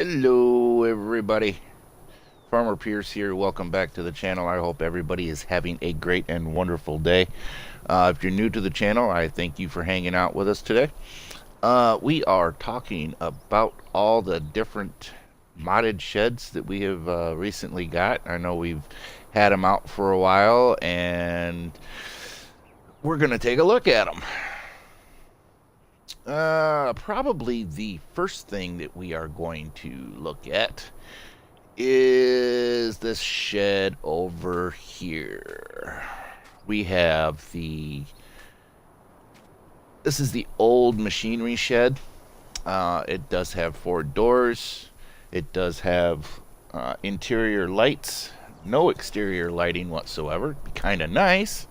Hello everybody, Farmer Pierce here. Welcome back to the channel. I hope everybody is having a great and wonderful day. If you're new to the channel, I thank you for hanging out with us today. We are talking about all the different modded sheds that we have recently got. I know we've had them out for a while, and we're going to take a look at them. Probably the first thing that we are going to look at is this shed over here. We have this is the old machinery shed. It does have 4 doors. It does have interior lights, no exterior lighting whatsoever. Kind of nice.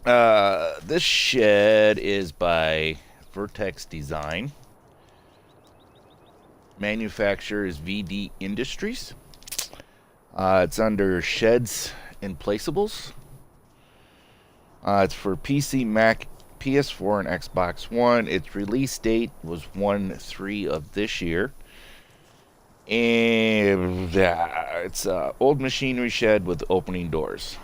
This shed is by VertexDezign. Manufacturer is VD Industries. It's under SHEDS and Placeables. It's for PC, Mac, PS4, and Xbox One. Its release date was 1/3 of this year. And it's an old machinery shed with opening doors.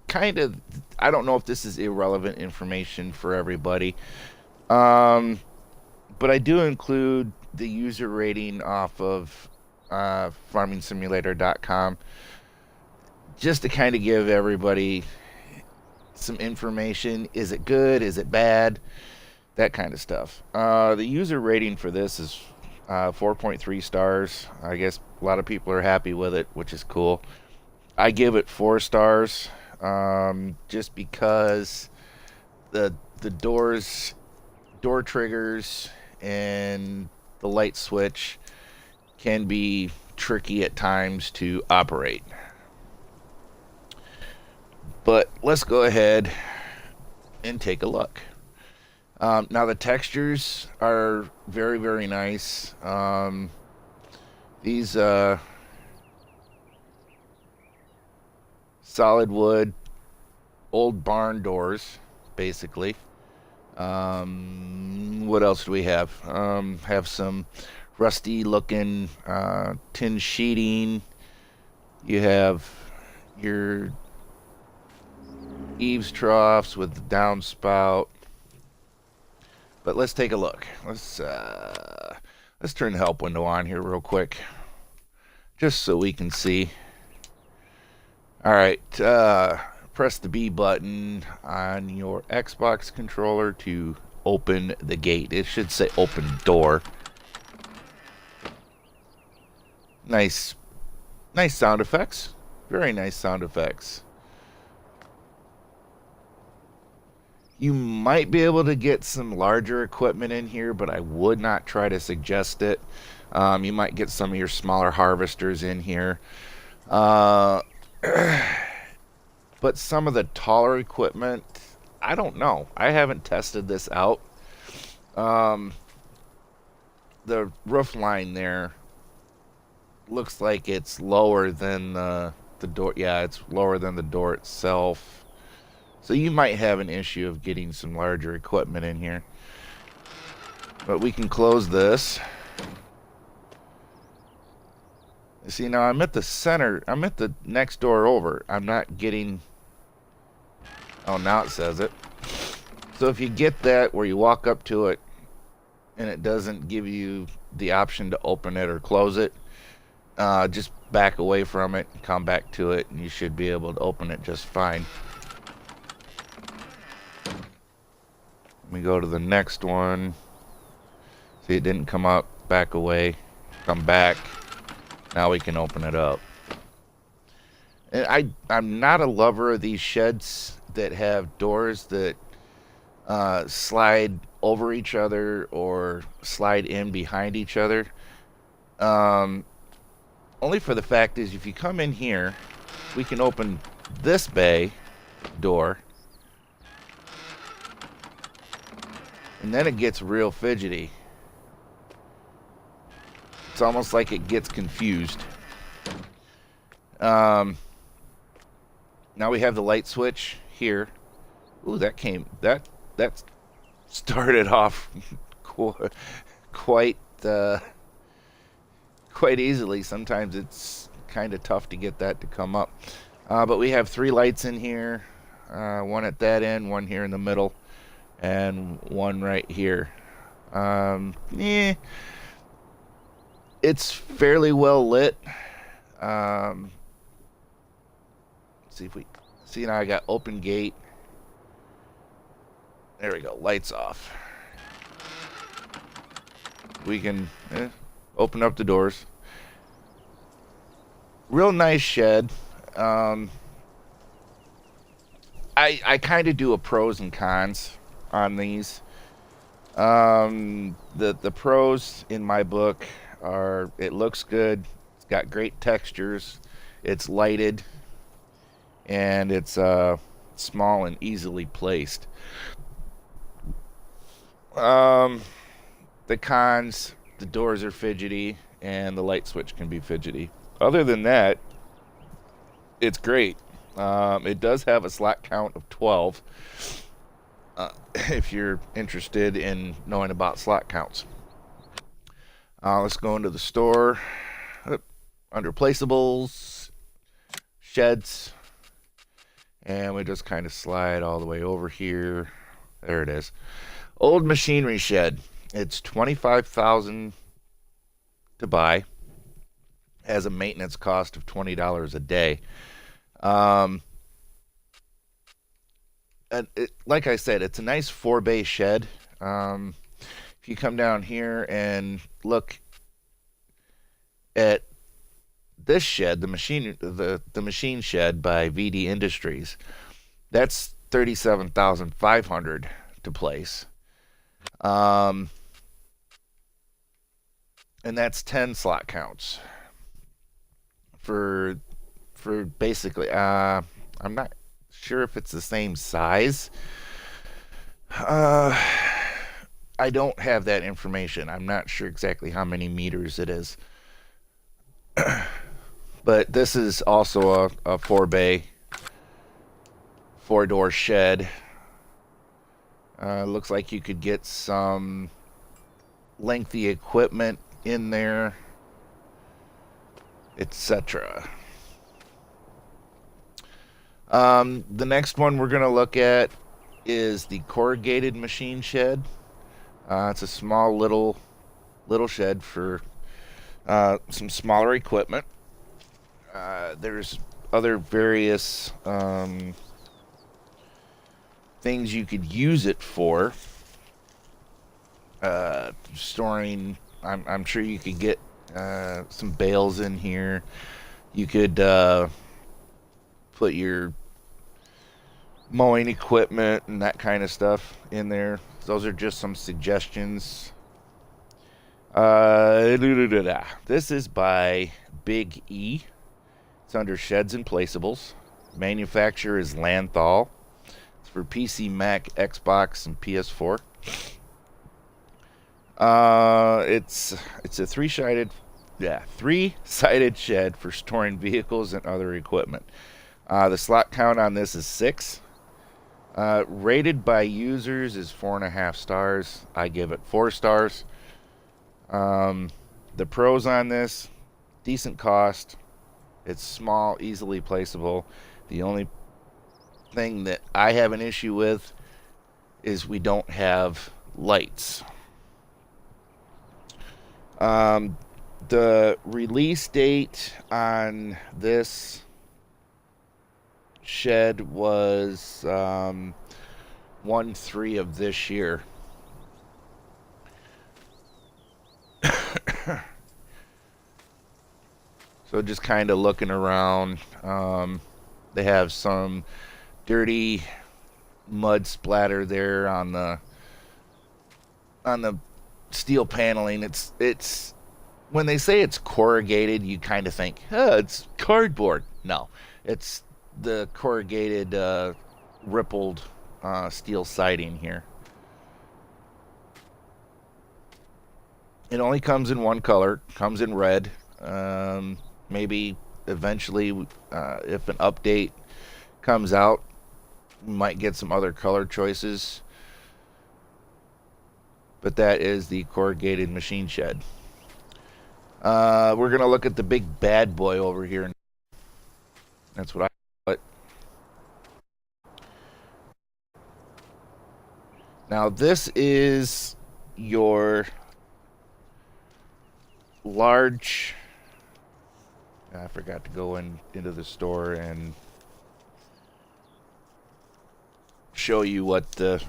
Kind of, I don't know if this is irrelevant information for everybody, but I do include the user rating off of farmingsimulator.com just to kind of give everybody some information. Is it good? Is it bad? That kind of stuff. The user rating for this is 4.3 stars. I guess a lot of people are happy with it, which is cool. I give it 4 stars, just because the door triggers and the light switch can be tricky at times to operate. But let's go ahead and take a look. Now the textures are very, very nice. These solid wood, old barn doors, basically. What else do we have? Have some rusty looking tin sheeting. You have your eaves troughs with the downspout. But let's take a look. Let's turn the help window on here real quick, just so we can see. All right, press the B button on your Xbox controller to open the gate. It should say open door. Nice sound effects. Very nice sound effects. You might be able to get some larger equipment in here, but I would not try to suggest it. You might get some of your smaller harvesters in here. But some of the taller equipment, I don't know. I haven't tested this out. The roof line there looks like it's lower than the door. Yeah, it's lower than the door itself. So you might have an issue of getting some larger equipment in here. But we can close this. You see, now I'm at the center. I'm at the next door over. I'm not getting... Oh, now it says it. So if you get that where you walk up to it and it doesn't give you the option to open it or close it, just back away from it and come back to it, and you should be able to open it just fine. Let me go to the next one. See, it didn't come up. Back away. Come back. Now we can open it up. And I'm not a lover of these sheds that have doors that slide over each other or slide in behind each other. Only for the fact is, if you come in here, we can open this bay door. And then it gets real fidgety. It's almost like it gets confused. Now we have the light switch here. Ooh, that started off quite quite easily. Sometimes it's kind of tough to get that to come up. But we have 3 lights in here, one at that end, one here in the middle, and one right here. It's fairly well lit. See if we see now. I got open gate. There we go. Lights off. We can open up the doors. Real nice shed. I kind of do a pros and cons on these. The pros in my book are it looks good. It's got great textures. It's lighted. And it's small and easily placed. The cons, the doors are fidgety, and the light switch can be fidgety. Other than that, it's great. It does have a slot count of 12, if you're interested in knowing about slot counts. Let's go into the store. Under placeables, sheds, and we just kind of slide all the way over here. There it is. Old machinery shed. It's $25,000 to buy. Has a maintenance cost of $20 a day. Like I said, it's a nice 4-bay shed. If you come down here and look at this shed, the machine shed by VD Industries, that's $37,500 to place. And that's 10 slot counts for basically, I'm not sure if it's the same size. I don't have that information. I'm not sure exactly how many meters it is. But this is also a 4-bay, 4-door shed. Looks like you could get some lengthy equipment in there, etc. The next one we're going to look at is the Corrugated Machine shed. It's a small little shed for some smaller equipment. There's other various things you could use it for. Storing, I'm sure you could get some bales in here. You could put your mowing equipment and that kind of stuff in there. Those are just some suggestions. This is by Big E. It's under Sheds and Placeables. Manufacturer is Lanthal. It's for PC, Mac, Xbox, and PS4. It's a three-sided shed for storing vehicles and other equipment. The slot count on this is 6. Rated by users is 4.5 stars. I give it 4 stars. The pros on this: decent cost. It's small, easily placeable. The only thing that I have an issue with is we don't have lights. The release date on this shed was 1/3 of this year. So just kind of looking around, they have some dirty mud splatter there on the steel paneling. It's when they say it's corrugated, you kind of think, oh, it's cardboard. No, it's the corrugated rippled steel siding here. It only comes in one color, comes in red. Maybe eventually, if an update comes out, we might get some other color choices. but that is the corrugated machine shed. We're going to look at the big bad boy over here. That's what I call it. Now, this is your large... I forgot to go into the store and show you what the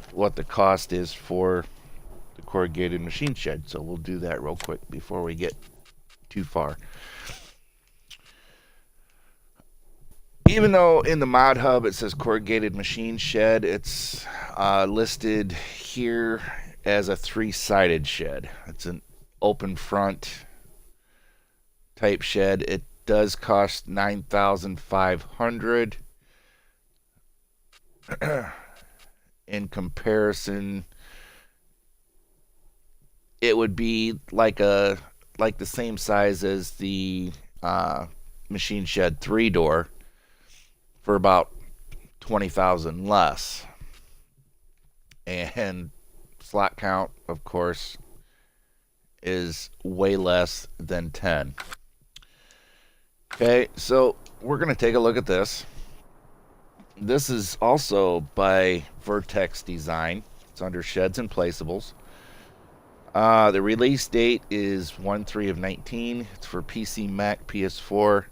cost is for the corrugated machine shed. So we'll do that real quick before we get too far. Even though in the Modhub it says corrugated machine shed, it's listed here as a 3-sided shed. It's an open front type shed. It does cost $9,500. In comparison, it would be like the same size as the machine shed 3-door for about $20,000 less. And slot count, of course, is way less than 10. Okay, so we're going to take a look at this. This is also by VertexDezign. It's under Sheds and Placeables. The release date is 1/3/19. It's for PC, Mac, PS4,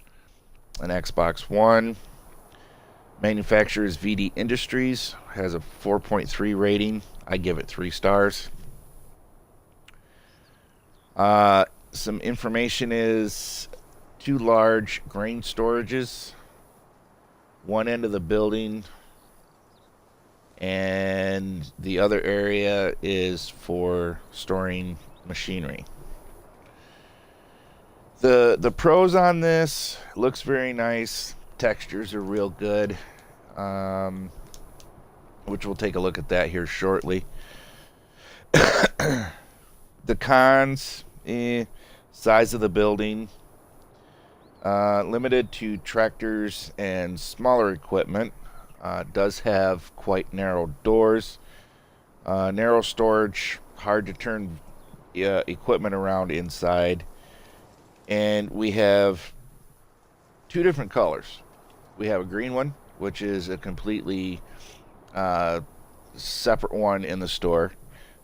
and Xbox One. Manufacturer is VD Industries. Has a 4.3 rating. I give it 3 stars. Some information is 2 large grain storages, one end of the building, and the other area is for storing machinery. The pros on this, looks very nice. Textures are real good, which we'll take a look at that here shortly. The cons, size of the building, limited to tractors and smaller equipment. Does have quite narrow doors, narrow storage, hard to turn equipment around inside, and we have 2 different colors. We have a green one, which is a completely separate one in the store.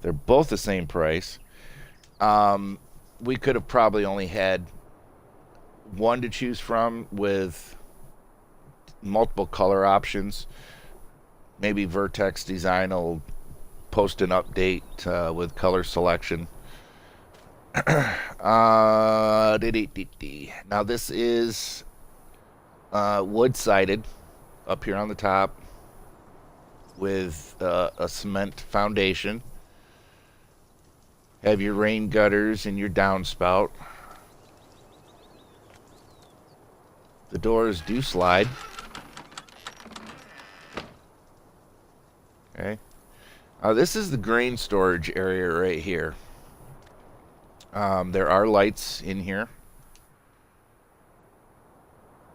They're both the same price. We could have probably only had one to choose from with multiple color options. Maybe VertexDezign will post an update with color selection. Now this is wood-sided up here on the top with a cement foundation. Have your rain gutters and your downspout. The doors do slide. Okay. This is the grain storage area right here. There are lights in here.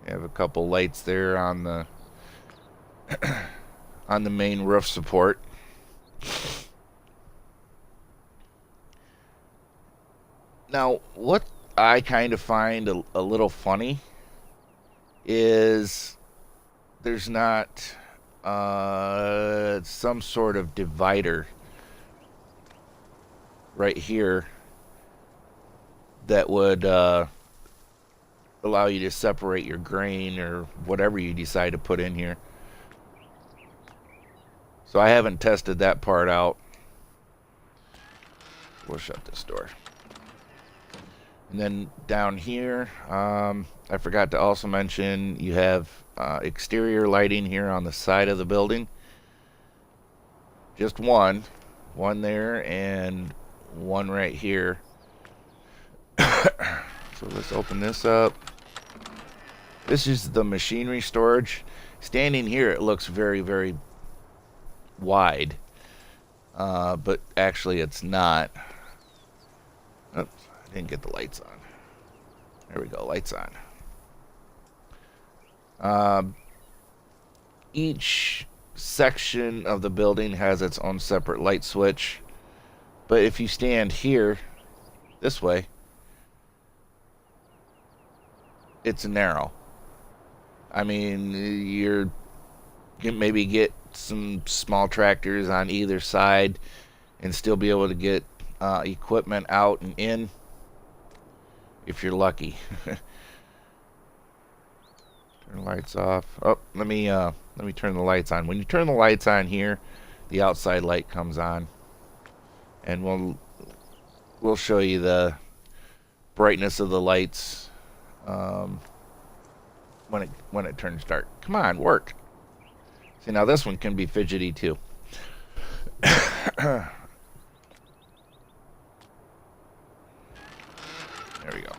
You have a couple lights there on the on the main roof support. Now, what I kind of find a little funny is there's not some sort of divider right here that would allow you to separate your grain or whatever you decide to put in here. So I haven't tested that part out. We'll shut this door. And then down here, I forgot to also mention you have exterior lighting here on the side of the building. Just one there and one right here. So let's open this up. This is the machinery storage. Standing here, it looks very, very wide, but actually it's not. Oops, I didn't get the lights on. There we go, lights on. Each section of the building has its own separate light switch. But if you stand here, this way, it's narrow. I mean, you can maybe get some small tractors on either side and still be able to get equipment out and in if you're lucky. Turn the lights off. Oh, let me turn the lights on. When you turn the lights on here, the outside light comes on, and we'll show you the brightness of the lights when it turns dark. Come on, work. See, now this one can be fidgety too. There we go.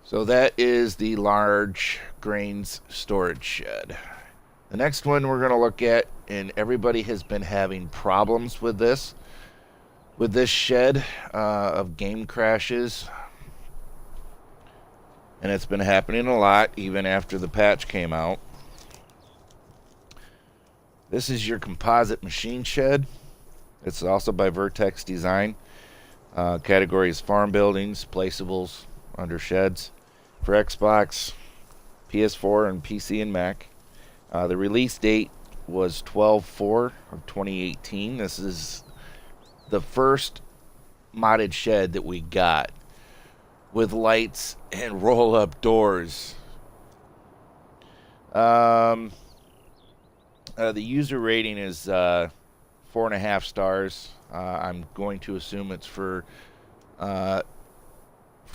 So that is the large grains storage shed. The next one we're going to look at, and everybody has been having problems with this shed of game crashes. And it's been happening a lot even after the patch came out. This is your composite machine shed. It's also by VertexDezign. Category is farm buildings, placeables under sheds. For Xbox, PS4, and PC and Mac. The release date was 12/4 of 2018. This is the first modded shed that we got with lights and roll-up doors. The user rating is 4.5 stars. I'm going to assume it's for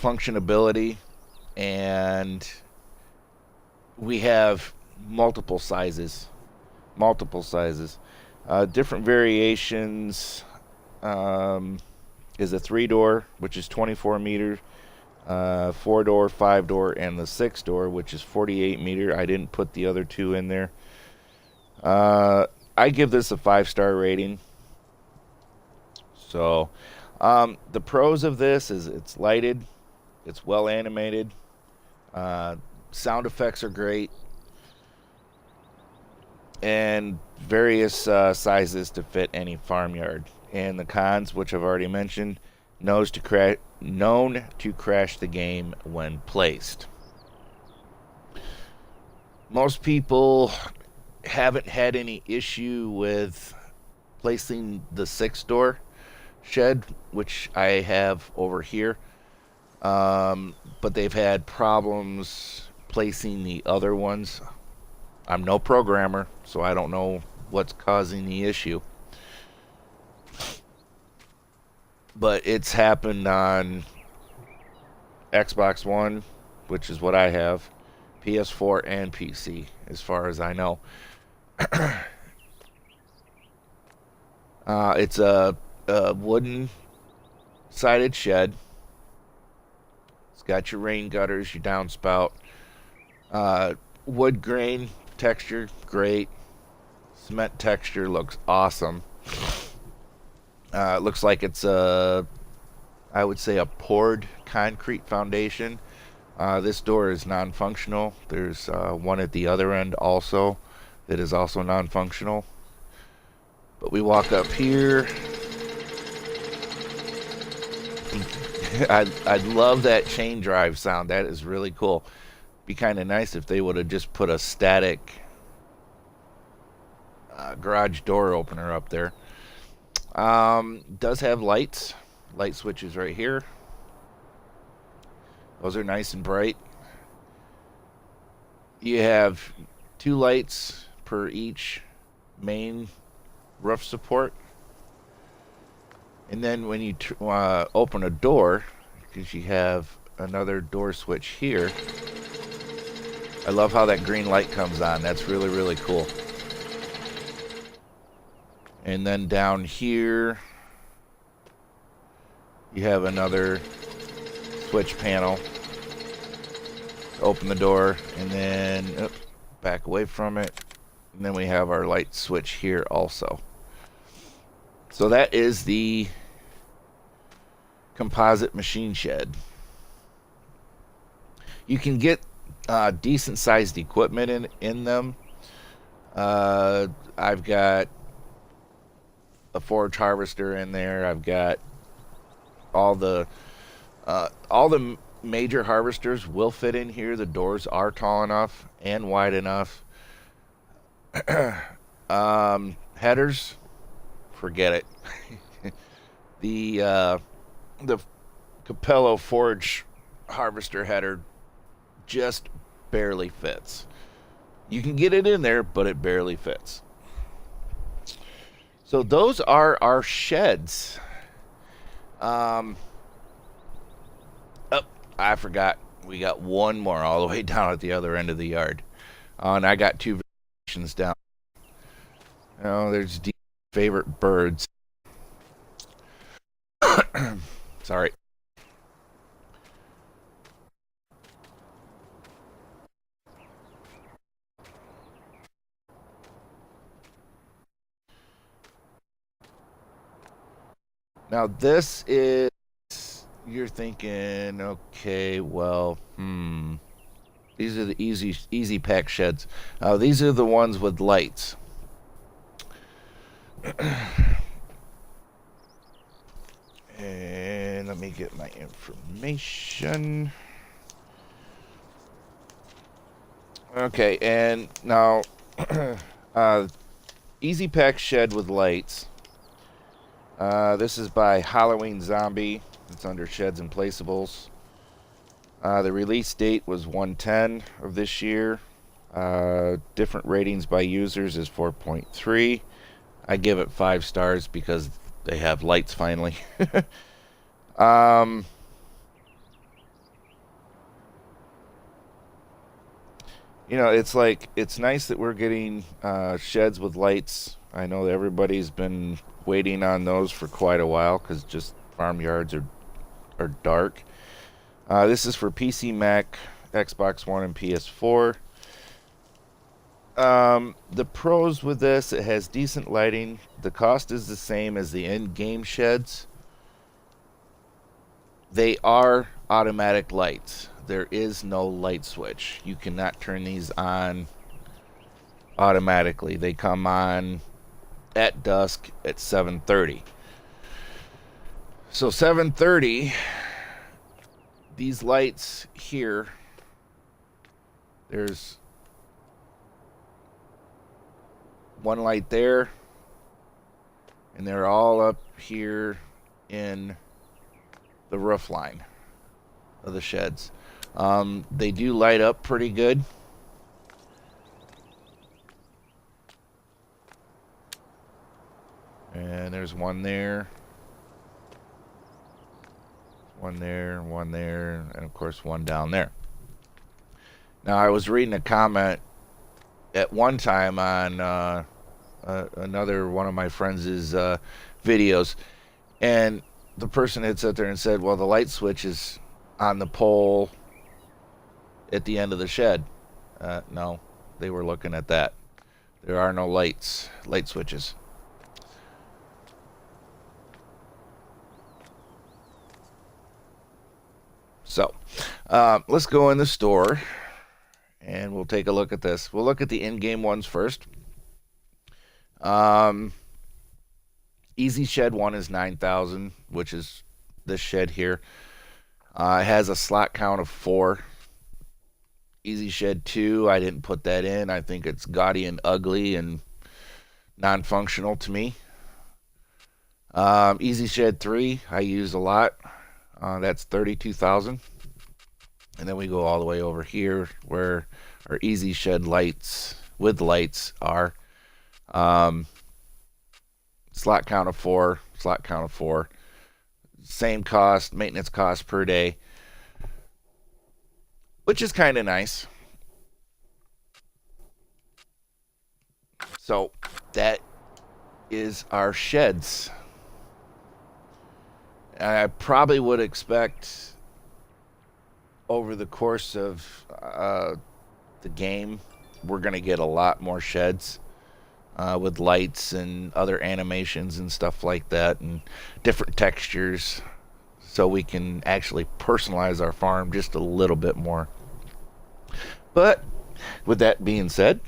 functionability, and we have multiple sizes. Different variations. Is a 3-door, which is 24 meters, 4-door, 5-door, and the 6-door, which is 48 meter. I didn't put the other two in there. I give this a 5-star rating. So the pros of this is it's lighted, it's well animated, sound effects are great, and various sizes to fit any farmyard. And the cons, which I've already mentioned, known to crash the game when placed. Most people haven't had any issue with placing the 6-door shed, which I have over here, but they've had problems placing the other ones. I'm no programmer, so I don't know what's causing the issue, but it's happened on Xbox One, which is what I have, PS4, and PC, as far as I know. It's a wooden sided shed. It's got your rain gutters, your downspout, wood grain texture, great. Cement texture looks awesome. It looks like it's I would say a poured concrete foundation. This door is non-functional. There's one at the other end also that is also non-functional. But we walk up here. I love that chain drive sound. That is really cool. Be kind of nice if they would have just put a static garage door opener up there. Does have light switches right here. Those are nice and bright. You have 2 lights per each main roof support. And then when you open a door, because you have another door switch here, I love how that green light comes on. That's really, really cool. And then down here, you have another switch panel. Open the door, and then back away from it. And then we have our light switch here also. So that is the composite machine shed. You can get decent sized equipment in them. I've got a forage harvester in there. I've got all the major harvesters will fit in here. The doors are tall enough and wide enough. Headers, forget it. The Capello forage harvester header just barely fits. You can get it in there, but it barely fits. So those are our sheds. Oh, I forgot. We got one more all the way down at the other end of the yard. And I got two variations down. Oh, there's Dee's favorite birds. Sorry. Now this is, you're thinking, okay, well, these are the easy pack sheds. These are the ones with lights. And let me get my information. Okay, and now easy pack shed with lights. This is by HalloweenZombie. It's under Sheds and Placeables. The release date was 1/10 of this year. Different ratings by users is 4.3. I give it 5 stars because they have lights finally. You know, it's nice that we're getting sheds with lights. I know that everybody's been waiting on those for quite a while because just farmyards are dark. This is for PC, Mac, Xbox One, and PS4. The pros with this, it has decent lighting. The cost is the same as the in-game sheds. They are automatic lights. There is no light switch. You cannot turn these on automatically. They come on at dusk at 7:30. So 7:30, these lights here, there's one light there, and they're all up here in the roof line of the sheds. They do light up pretty good. And there's one there, one there, one there, and of course one down there. Now I was reading a comment at one time on another one of my friends' videos, and the person had sat there and said, well, the light switch is on the pole at the end of the shed. No, they were looking at that. There are no light switches. So let's go in the store and we'll take a look at this. We'll look at the in-game ones first. Easy Shed 1 is 9,000, which is this shed here. It has a slot count of 4. Easy Shed 2, I didn't put that in. I think it's gaudy and ugly and non-functional to me. Easy Shed 3, I use a lot. That's 32,000. And then we go all the way over here where our Easy Shed lights with lights are. Slot count of 4, slot count of 4. Same cost, maintenance cost per day, which is kind of nice. So that is our sheds. I probably would expect over the course of the game, we're going to get a lot more sheds with lights and other animations and stuff like that, and different textures, so we can actually personalize our farm just a little bit more. But with that being said,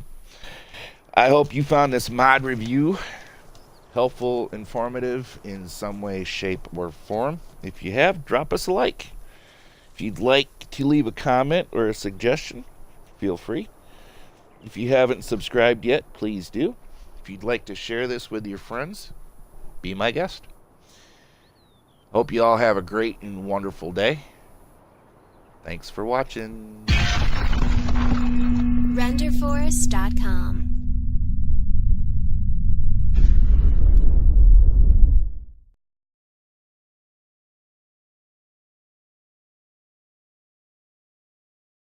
I hope you found this mod review helpful, informative in some way, shape, or form. If you have, drop us a like. If you'd like to leave a comment or a suggestion, feel free. If you haven't subscribed yet, please do. If you'd like to share this with your friends, be my guest. Hope you all have a great and wonderful day. Thanks for watching. RenderForest.com